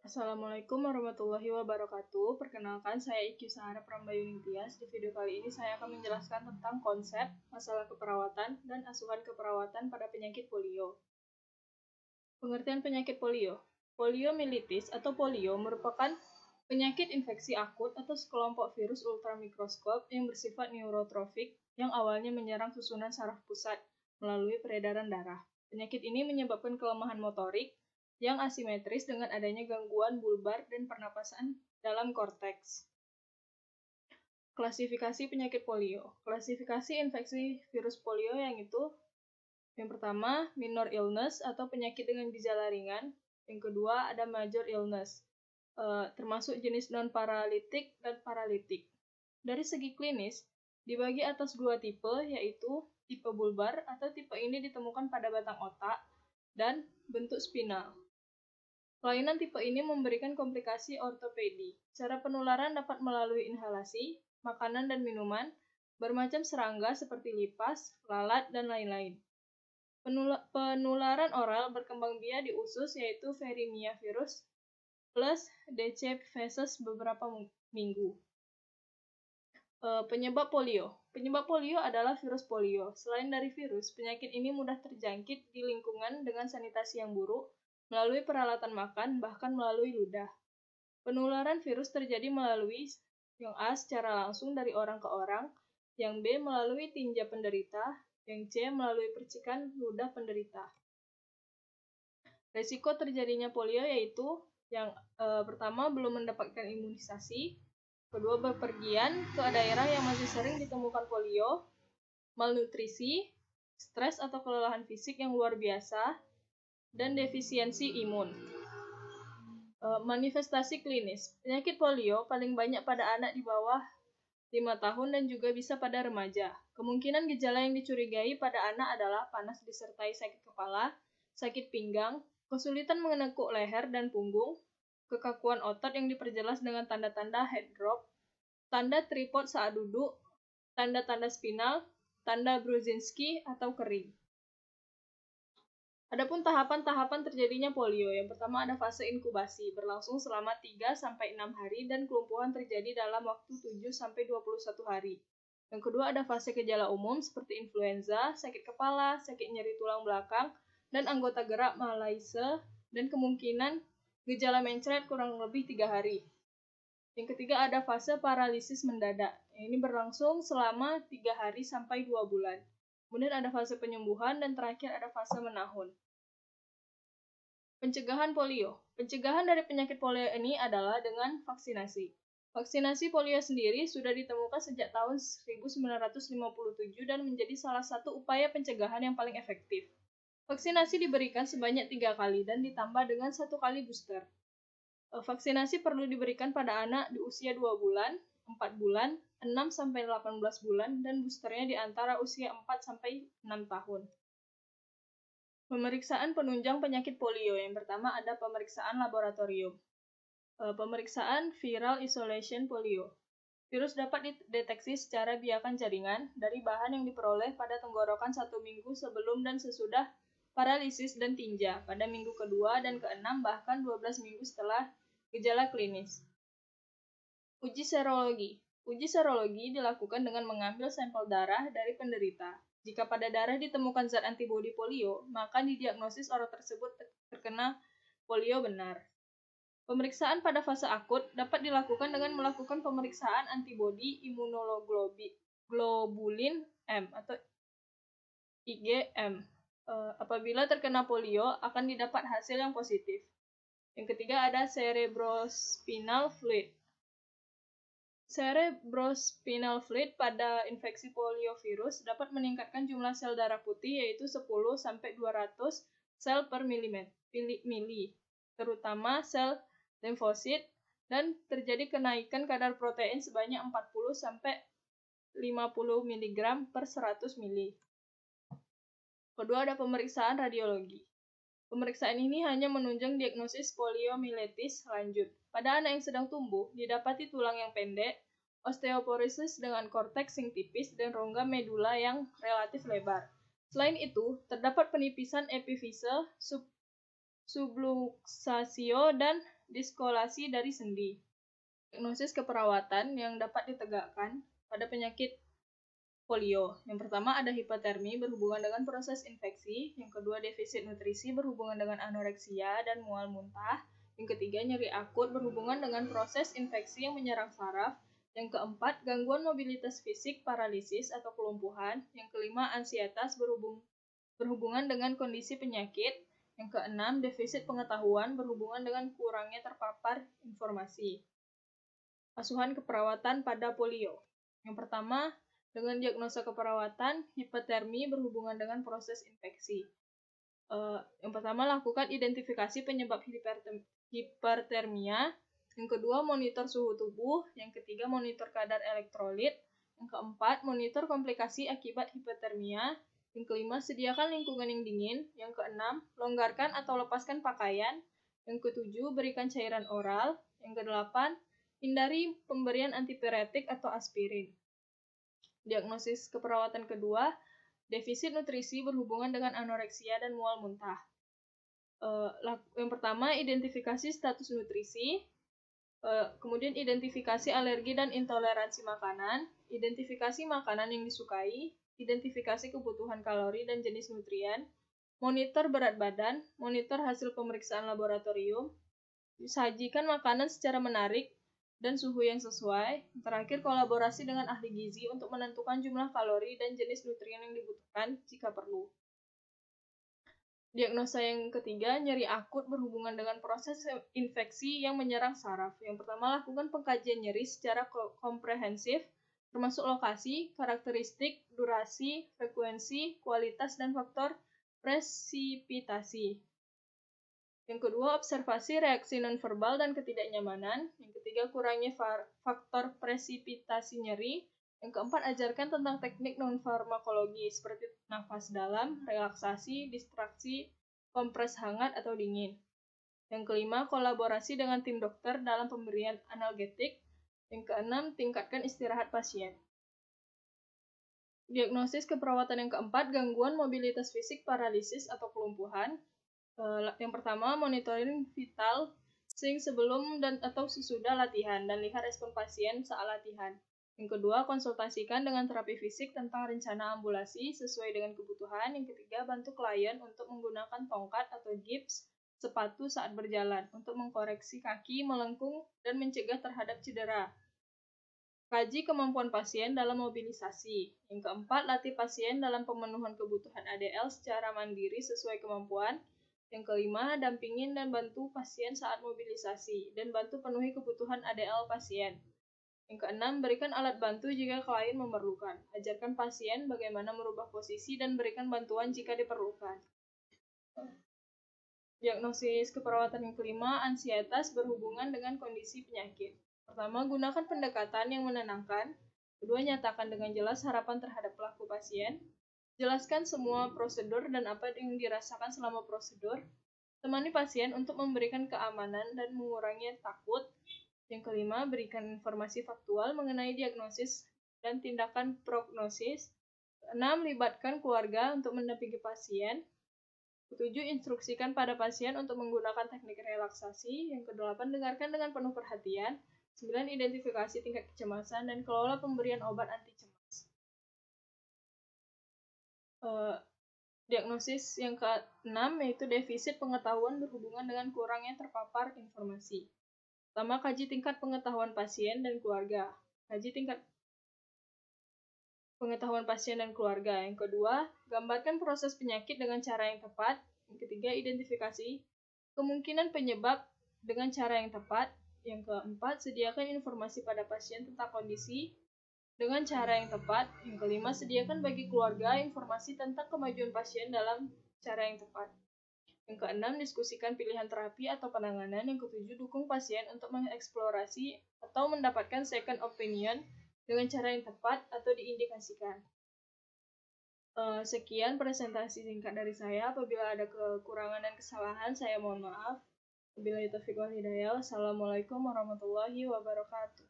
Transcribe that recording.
Assalamualaikum warahmatullahi wabarakatuh. Perkenalkan, saya Iky Sahara Prambayuning Tias. Di video kali ini saya akan menjelaskan tentang konsep, masalah keperawatan, dan asuhan keperawatan pada penyakit polio. Pengertian penyakit polio. Poliomyelitis atau polio merupakan penyakit infeksi akut atau sekelompok virus ultramikroskop yang bersifat neurotrofik yang awalnya menyerang susunan saraf pusat melalui peredaran darah. Penyakit ini menyebabkan kelemahan motorik yang asimetris dengan adanya gangguan bulbar dan pernapasan dalam korteks. Klasifikasi penyakit polio. Klasifikasi infeksi virus polio yang pertama, minor illness atau penyakit dengan gejala ringan. Yang kedua, ada major illness, termasuk jenis non-paralitik dan paralitik. Dari segi klinis, dibagi atas dua tipe, yaitu tipe bulbar atau tipe ini ditemukan pada batang otak dan bentuk spinal. Kelainan tipe ini memberikan komplikasi ortopedi. Cara penularan dapat melalui inhalasi, makanan dan minuman, bermacam serangga seperti lipas, lalat, dan lain-lain. Penularan oral berkembang biak di usus yaitu Verimia virus plus DC feces beberapa minggu. Penyebab polio. Penyebab polio adalah virus polio. Selain dari virus, penyakit ini mudah terjangkit di lingkungan dengan sanitasi yang buruk, melalui peralatan makan, bahkan melalui ludah. Penularan virus terjadi melalui yang A secara langsung dari orang ke orang, yang B melalui tinja penderita, yang C melalui percikan ludah penderita. Resiko terjadinya polio yaitu yang pertama belum mendapatkan imunisasi, kedua bepergian ke daerah yang masih sering ditemukan polio, malnutrisi, stres atau kelelahan fisik yang luar biasa, dan defisiensi imun. Manifestasi klinis. Penyakit polio paling banyak pada anak di bawah 5 tahun dan juga bisa pada remaja. Kemungkinan gejala yang dicurigai pada anak adalah panas disertai sakit kepala, sakit pinggang, kesulitan menekuk leher dan punggung, kekakuan otot yang diperjelas dengan tanda-tanda head drop, tanda tripod saat duduk, tanda-tanda spinal, tanda Brudzinski atau kering. Adapun tahapan-tahapan terjadinya polio, yang pertama ada fase inkubasi, berlangsung selama 3-6 hari dan kelumpuhan terjadi dalam waktu 7-21 hari. Yang kedua ada fase gejala umum seperti influenza, sakit kepala, sakit nyeri tulang belakang, dan anggota gerak malaise, dan kemungkinan gejala mencret kurang lebih 3 hari. Yang ketiga ada fase paralisis mendadak, ini berlangsung selama 3 hari sampai 2 bulan. Kemudian ada fase penyembuhan, dan terakhir ada fase menahun. Pencegahan polio. Pencegahan dari penyakit polio ini adalah dengan vaksinasi. Vaksinasi polio sendiri sudah ditemukan sejak tahun 1957 dan menjadi salah satu upaya pencegahan yang paling efektif. Vaksinasi diberikan sebanyak 3 kali dan ditambah dengan 1 kali booster. Vaksinasi perlu diberikan pada anak di usia 2 bulan, 4 bulan, 6-18 bulan, dan boosternya di antara usia 4-6 tahun. Pemeriksaan penunjang penyakit polio. Yang pertama ada pemeriksaan laboratorium. Pemeriksaan viral isolation polio. Virus dapat dideteksi secara biakan jaringan dari bahan yang diperoleh pada tenggorokan 1 minggu sebelum dan sesudah paralisis dan tinja, pada minggu kedua dan ke-6 bahkan 12 minggu setelah gejala klinis. Uji serologi. Uji serologi dilakukan dengan mengambil sampel darah dari penderita. Jika pada darah ditemukan zat antibodi polio, maka didiagnosis orang tersebut terkena polio benar. Pemeriksaan pada fase akut dapat dilakukan dengan melakukan pemeriksaan antibodi immunoglobulin M atau IgM. Apabila terkena polio, akan didapat hasil yang positif. Yang ketiga ada cerebrospinal fluid. Cerebrospinal fluid pada infeksi poliovirus dapat meningkatkan jumlah sel darah putih yaitu 10-200 sel per mili, terutama sel limfosit, dan terjadi kenaikan kadar protein sebanyak 40-50 mg per 100 mili. Kedua ada pemeriksaan radiologi. Pemeriksaan ini hanya menunjang diagnosis poliomyelitis lanjut. Pada anak yang sedang tumbuh, didapati tulang yang pendek, osteoporosis dengan korteks yang tipis, dan rongga medula yang relatif lebar. Selain itu, terdapat penipisan epifise subluxasio, dan diskolasi dari sendi. Diagnosis keperawatan yang dapat ditegakkan pada penyakit polio. Yang pertama ada hipotermi berhubungan dengan proses infeksi. Yang kedua defisit nutrisi berhubungan dengan anoreksia dan mual muntah. Yang ketiga nyeri akut berhubungan dengan proses infeksi yang menyerang saraf. Yang keempat gangguan mobilitas fisik, paralisis atau kelumpuhan. Yang kelima ansietas berhubungan dengan kondisi penyakit. Yang keenam defisit pengetahuan berhubungan dengan kurangnya terpapar informasi. Asuhan keperawatan pada polio. Yang pertama, dengan diagnosa keperawatan, hipotermi berhubungan dengan proses infeksi. Yang pertama, lakukan identifikasi penyebab hipertermia. Yang kedua, monitor suhu tubuh. Yang ketiga, monitor kadar elektrolit. Yang keempat, monitor komplikasi akibat hipotermia. Yang kelima, sediakan lingkungan yang dingin. Yang keenam, longgarkan atau lepaskan pakaian. Yang ketujuh, berikan cairan oral. Yang kedelapan, hindari pemberian antipiretik atau aspirin. Diagnosis keperawatan kedua, defisit nutrisi berhubungan dengan anoreksia dan mual muntah. Yang pertama, identifikasi status nutrisi. Kemudian identifikasi alergi dan intoleransi makanan, identifikasi makanan yang disukai, identifikasi kebutuhan kalori dan jenis nutrien, monitor berat badan, monitor hasil pemeriksaan laboratorium, sajikan makanan secara menarik dan suhu yang sesuai. Terakhir, kolaborasi dengan ahli gizi untuk menentukan jumlah kalori dan jenis nutrien yang dibutuhkan jika perlu. Diagnosa yang ketiga, nyeri akut berhubungan dengan proses infeksi yang menyerang saraf. Yang pertama, lakukan pengkajian nyeri secara komprehensif, termasuk lokasi, karakteristik, durasi, frekuensi, kualitas, dan faktor presipitasi. Yang kedua, observasi reaksi nonverbal dan ketidaknyamanan. Yang ketiga, kurangnya faktor presipitasi nyeri. Yang keempat, ajarkan tentang teknik non-farmakologi seperti nafas dalam, relaksasi, distraksi, kompres hangat atau dingin. Yang kelima, kolaborasi dengan tim dokter dalam pemberian analgetik. Yang keenam, tingkatkan istirahat pasien. Diagnosis keperawatan yang keempat, gangguan mobilitas fisik, paralisis atau kelumpuhan. Yang pertama, monitoring vital signs sebelum dan atau sesudah latihan dan lihat respon pasien saat latihan. Yang kedua, konsultasikan dengan terapi fisik tentang rencana ambulasi sesuai dengan kebutuhan. Yang ketiga, bantu klien untuk menggunakan tongkat atau gips sepatu saat berjalan untuk mengkoreksi kaki melengkung dan mencegah terhadap cedera. Kaji kemampuan pasien dalam mobilisasi. Yang keempat, latih pasien dalam pemenuhan kebutuhan ADL secara mandiri sesuai kemampuan. Yang kelima, dampingin dan bantu pasien saat mobilisasi dan bantu penuhi kebutuhan ADL pasien. Yang keenam, berikan alat bantu jika klien memerlukan. Ajarkan pasien bagaimana merubah posisi dan berikan bantuan jika diperlukan. Diagnosis keperawatan yang kelima, ansietas berhubungan dengan kondisi penyakit. Pertama, gunakan pendekatan yang menenangkan. Kedua, nyatakan dengan jelas harapan terhadap pelaku pasien. Jelaskan semua prosedur dan apa yang dirasakan selama prosedur. Temani pasien untuk memberikan keamanan dan mengurangi takut. Yang kelima, berikan informasi faktual mengenai diagnosis dan tindakan prognosis. Keenam, libatkan keluarga untuk mendampingi pasien. Ketujuh, instruksikan pada pasien untuk menggunakan teknik relaksasi. Yang kedelapan, dengarkan dengan penuh perhatian. 9, identifikasi tingkat kecemasan dan kelola pemberian obat anti cemas. Diagnosis yang ke-6 yaitu defisit pengetahuan berhubungan dengan kurangnya terpapar informasi. Pertama, kaji tingkat pengetahuan pasien dan keluarga. Kaji tingkat pengetahuan pasien dan keluarga. Yang kedua, gambarkan proses penyakit dengan cara yang tepat. Yang ketiga, identifikasi kemungkinan penyebab dengan cara yang tepat. Yang keempat, sediakan informasi pada pasien tentang kondisi dengan cara yang tepat. Yang kelima, sediakan bagi keluarga informasi tentang kemajuan pasien dalam cara yang tepat. Yang keenam, diskusikan pilihan terapi atau penanganan. Yang ketujuh, dukung pasien untuk mengeksplorasi atau mendapatkan second opinion dengan cara yang tepat atau diindikasikan. Sekian presentasi singkat dari saya. Apabila ada kekurangan dan kesalahan, saya mohon maaf. Wabillahi taufiq wal hidayah. Wassalamualaikum warahmatullahi wabarakatuh.